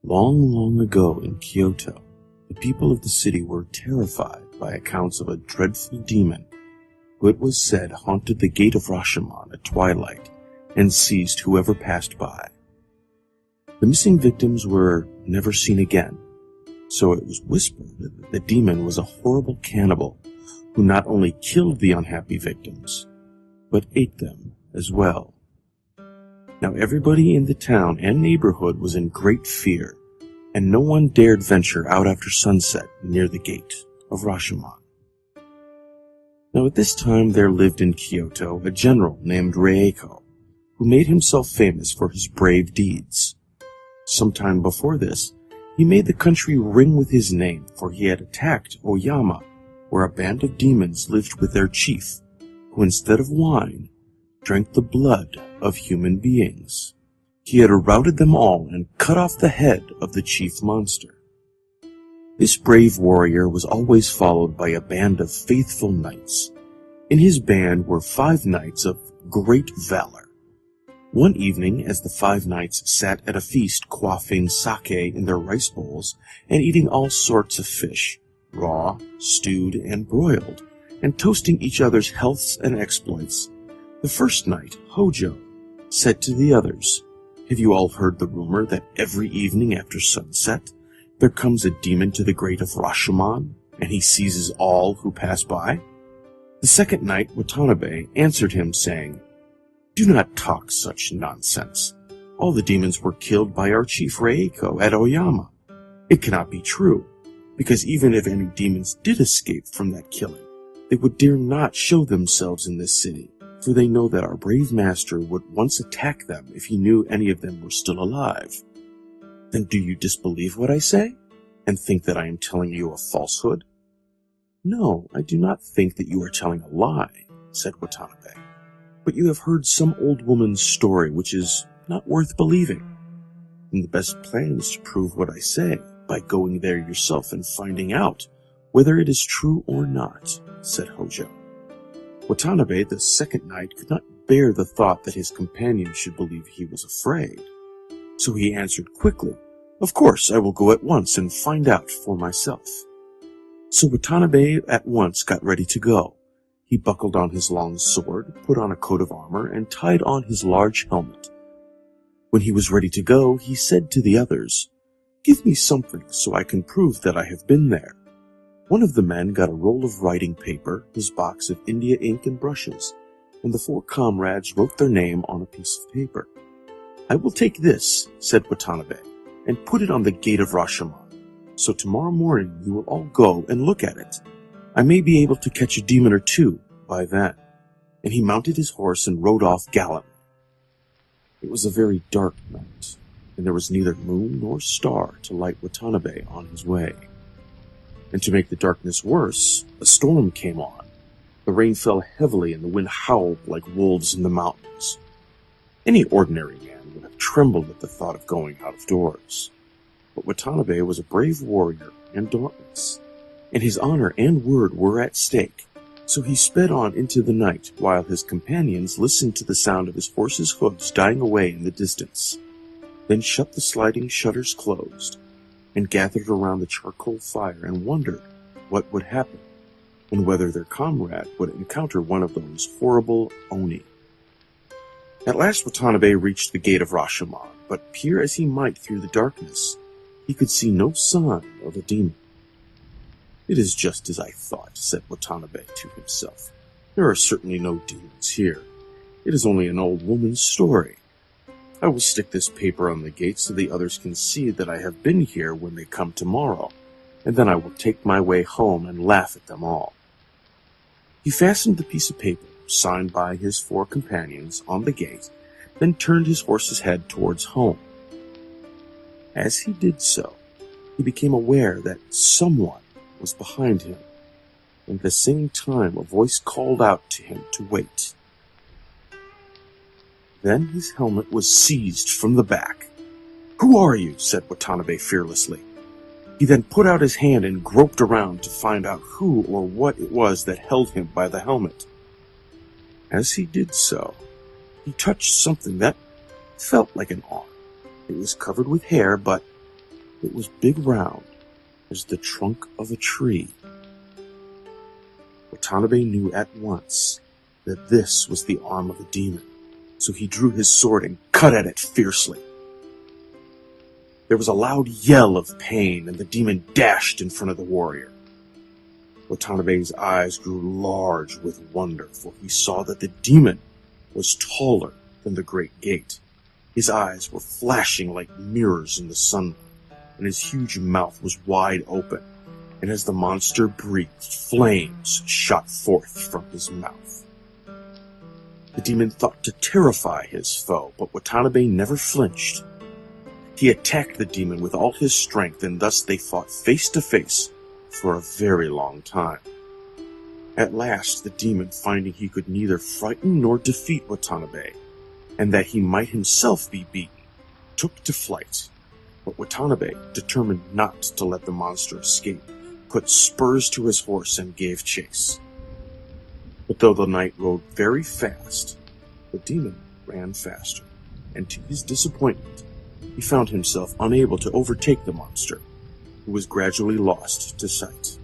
Long, long ago in Kyoto, the people of the city were terrified by accounts of a dreadful demon who it was said haunted the gate of Rashomon at twilight and seized whoever passed by. The missing victims were never seen again, so it was whispered that the demon was a horrible cannibal who not only killed the unhappy victims, but ate them as well. Now everybody in the town and neighborhood was in great fear, and no one dared venture out after sunset near the gate of Rashomon. Now at this time there lived in Kyoto a general named Reiko, who made himself famous for his brave deeds. Sometime before this, he made the country ring with his name, for he had attacked Oyama, where a band of demons lived with their chief, who instead of wine, drank the blood of human beings. He had routed them all and cut off the head of the chief monster. This brave warrior was always followed by a band of faithful knights. In his band were 5 knights of great valor. One evening, as the 5 knights sat at a feast quaffing sake in their rice bowls and eating all sorts of fish, raw, stewed, and broiled, and toasting each other's healths and exploits, the first knight, Hojo, said to the others, "Have you all heard the rumor that every evening after sunset, there comes a demon to the gate of Rashomon, and he seizes all who pass by?" The second knight, Watanabe, answered him, saying, "Do not talk such nonsense. All the demons were killed by our chief Reiko at Oyama. It cannot be true, because even if any demons did escape from that killing, they would dare not show themselves in this city, for they know that our brave master would once attack them if he knew any of them were still alive." "Then do you disbelieve what I say, and think that I am telling you a falsehood?" "No, I do not think that you are telling a lie," said Watanabe. "But you have heard some old woman's story which is not worth believing. And the best plan is to prove what I say by going there yourself and finding out whether it is true or not," said Hojo. Watanabe, the second knight, could not bear the thought that his companion should believe he was afraid. So he answered quickly, "Of course, I will go at once and find out for myself." So Watanabe at once got ready to go. He buckled on his long sword, put on a coat of armor, and tied on his large helmet. When he was ready to go, he said to the others, "Give me something so I can prove that I have been there." One of the men got a roll of writing paper, his box of India ink and brushes, and the 4 comrades wrote their name on a piece of paper. "I will take this," said Watanabe, "and put it on the gate of Rashomon. So tomorrow morning you will all go and look at it. I may be able to catch a demon or 2 by then." And he mounted his horse and rode off gallantly. It was a very dark night, and there was neither moon nor star to light Watanabe on his way. And to make the darkness worse, a storm came on. The rain fell heavily and the wind howled like wolves in the mountains. Any ordinary man would have trembled at the thought of going out of doors. But Watanabe was a brave warrior and dauntless, and his honor and word were at stake, so he sped on into the night while his companions listened to the sound of his horse's hooves dying away in the distance, then shut the sliding shutters closed, and gathered around the charcoal fire and wondered what would happen, and whether their comrade would encounter one of those horrible Oni. At last Watanabe reached the gate of Rashomon, but peer as he might through the darkness, he could see no sign of a demon. "It is just as I thought," said Watanabe to himself. "There are certainly no demons here. It is only an old woman's story. I will stick this paper on the gate so the others can see that I have been here when they come tomorrow, and then I will take my way home and laugh at them all." He fastened the piece of paper, signed by his 4 companions, on the gate, then turned his horse's head towards home. As he did so, he became aware that someone was behind him, and at the same time a voice called out to him to wait. Then his helmet was seized from the back. "Who are you?" said Watanabe fearlessly. He then put out his hand and groped around to find out who or what it was that held him by the helmet. As he did so, he touched something that felt like an arm. It was covered with hair, but It was big round as the trunk of a tree. Watanabe knew at once that this was the arm of a demon, so he drew his sword and cut at it fiercely. There was a loud yell of pain, and the demon dashed in front of the warrior. Watanabe's eyes grew large with wonder, for he saw that the demon was taller than the great gate. His eyes were flashing like mirrors in the sunlight, and his huge mouth was wide open, and as the monster breathed, flames shot forth from his mouth. The demon thought to terrify his foe, but Watanabe never flinched. He attacked the demon with all his strength, and thus they fought face to face for a very long time. At last, the demon, finding he could neither frighten nor defeat Watanabe, and that he might himself be beaten, took to flight. But Watanabe, determined not to let the monster escape, put spurs to his horse and gave chase. But though the knight rode very fast, the demon ran faster, and to his disappointment, he found himself unable to overtake the monster, who was gradually lost to sight.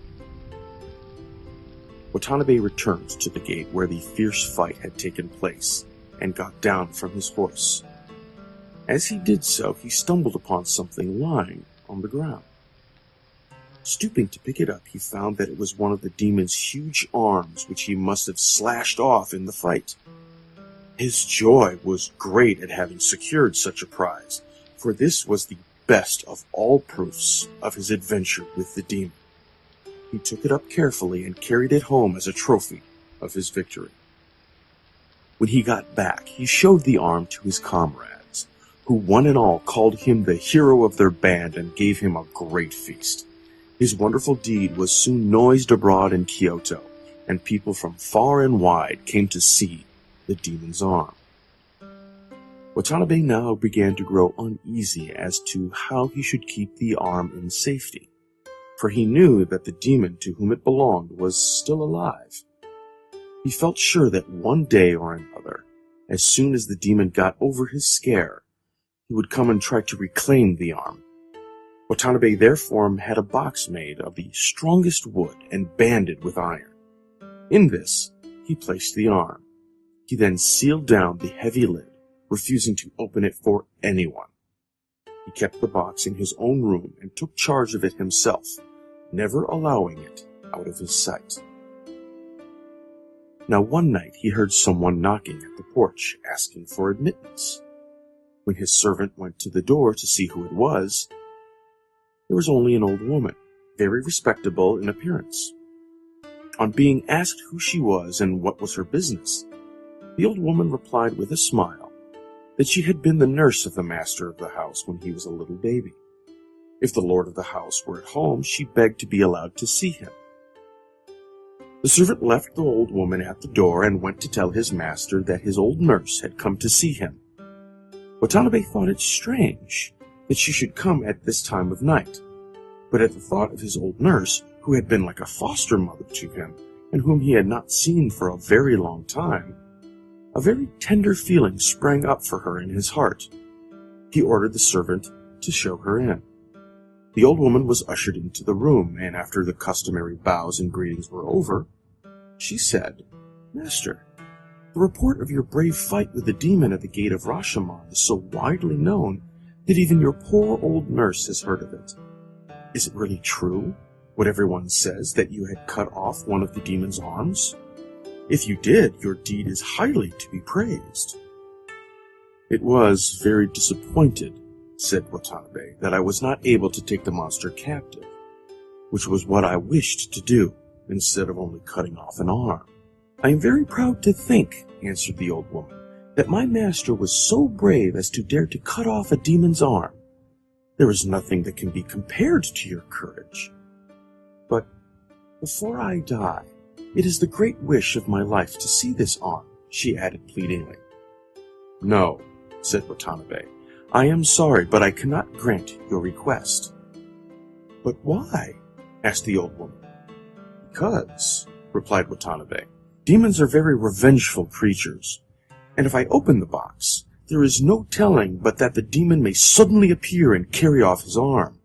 Watanabe returned to the gate where the fierce fight had taken place, and got down from his horse. As he did so, he stumbled upon something lying on the ground. Stooping to pick it up, he found that it was one of the demon's huge arms, which he must have slashed off in the fight. His joy was great at having secured such a prize, for this was the best of all proofs of his adventure with the demon. He took it up carefully and carried it home as a trophy of his victory. When he got back, he showed the arm to his comrades, who one and all called him the hero of their band and gave him a great feast. His wonderful deed was soon noised abroad in Kyoto, and people from far and wide came to see the demon's arm. Watanabe now began to grow uneasy as to how he should keep the arm in safety, for he knew that the demon to whom it belonged was still alive. He felt sure that one day or another, as soon as the demon got over his scare, he would come and try to reclaim the arm. Watanabe therefore had a box made of the strongest wood and banded with iron. In this, he placed the arm. He then sealed down the heavy lid, refusing to open it for anyone. He kept the box in his own room and took charge of it himself, never allowing it out of his sight. Now one night he heard someone knocking at the porch, asking for admittance. When his servant went to the door to see who it was, there was only an old woman, very respectable in appearance. On being asked who she was and what was her business, the old woman replied with a smile that she had been the nurse of the master of the house when he was a little baby. If the lord of the house were at home, she begged to be allowed to see him. The servant left the old woman at the door and went to tell his master that his old nurse had come to see him. Watanabe thought it strange that she should come at this time of night, but at the thought of his old nurse, who had been like a foster mother to him, and whom he had not seen for a very long time, a very tender feeling sprang up for her in his heart. He ordered the servant to show her in. The old woman was ushered into the room, and after the customary bows and greetings were over, she said, "Master, the report of your brave fight with the demon at the gate of Rashomon is so widely known that even your poor old nurse has heard of it. Is it really true, what everyone says, that you had cut off one of the demon's arms? If you did, your deed is highly to be praised." "It was very disappointed," said Watanabe, "that I was not able to take the monster captive, which was what I wished to do, instead of only cutting off an arm." "I am very proud to think," answered the old woman, "that my master was so brave as to dare to cut off a demon's arm. There is nothing that can be compared to your courage. But before I die, it is the great wish of my life to see this arm," she added pleadingly. "No," said Watanabe, "I am sorry, but I cannot grant your request." "But why?" asked the old woman. "Because," replied Watanabe, "demons are very revengeful creatures, and if I open the box, there is no telling but that the demon may suddenly appear and carry off his arm.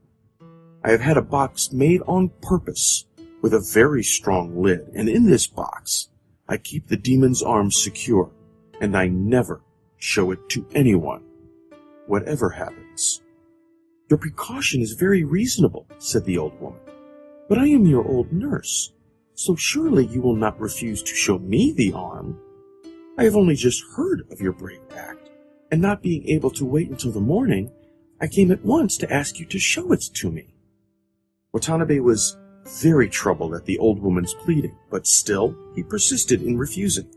I have had a box made on purpose with a very strong lid, and in this box I keep the demon's arm secure, and I never show it to anyone, whatever happens." "Your precaution is very reasonable," said the old woman, "but I am your old nurse, so surely you will not refuse to show me the arm. I have only just heard of your brave act, and not being able to wait until the morning, I came at once to ask you to show it to me." Watanabe was very troubled at the old woman's pleading, but still he persisted in refusing.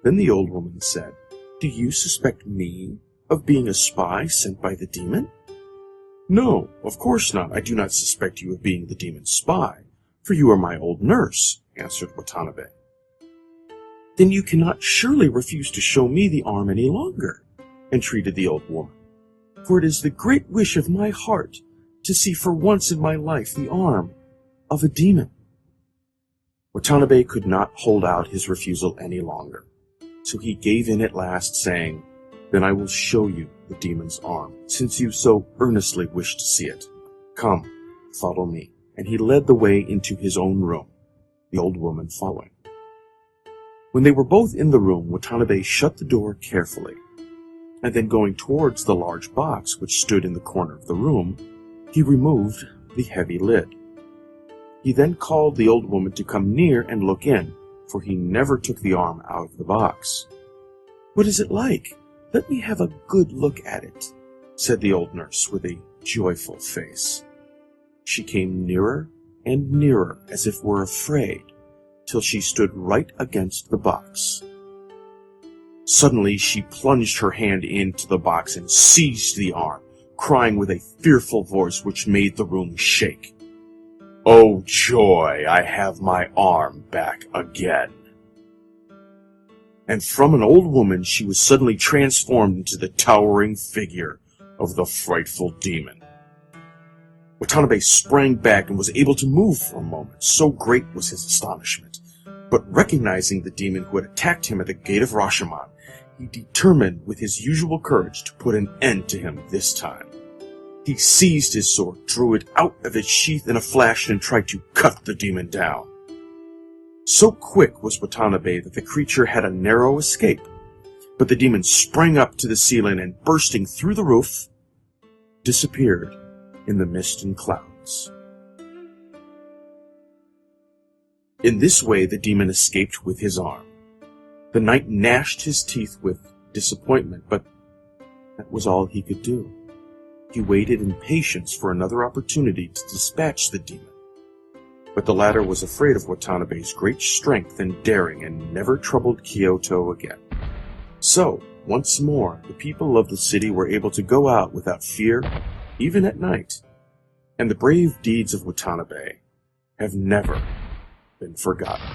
Then the old woman said, "Do you suspect me of being a spy sent by the demon?" "No, of course not. I do not suspect you of being the demon's spy, for you are my old nurse," answered Watanabe. "Then you cannot surely refuse to show me the arm any longer," entreated the old woman, "for it is the great wish of my heart to see for once in my life the arm of a demon." Watanabe could not hold out his refusal any longer, so he gave in at last, saying, "Then I will show you the demon's arm, since you so earnestly wish to see it. Come, follow me." And he led the way into his own room, the old woman following. When they were both in the room, Watanabe shut the door carefully, and then going towards the large box which stood in the corner of the room, he removed the heavy lid. He then called the old woman to come near and look in, for he never took the arm out of the box. "What is it like? Let me have a good look at it," said the old nurse with a joyful face. She came nearer and nearer, as if were afraid, till she stood right against the box. Suddenly she plunged her hand into the box and seized the arm, crying with a fearful voice which made the room shake, "Oh joy, I have my arm back again!" And from an old woman she was suddenly transformed into the towering figure of the frightful demon. Watanabe sprang back and was able to move for a moment, so great was his astonishment. But recognizing the demon who had attacked him at the gate of Rashomon, he determined with his usual courage to put an end to him this time. He seized his sword, drew it out of its sheath in a flash, and tried to cut the demon down. So quick was Watanabe that the creature had a narrow escape, but the demon sprang up to the ceiling and, bursting through the roof, disappeared in the mist and clouds. In this way the demon escaped with his arm. The knight gnashed his teeth with disappointment, but that was all he could do. He waited in patience for another opportunity to dispatch the demon. But the latter was afraid of Watanabe's great strength and daring, and never troubled Kyoto again. So, once more, the people of the city were able to go out without fear, even at night, and the brave deeds of Watanabe have never been forgotten.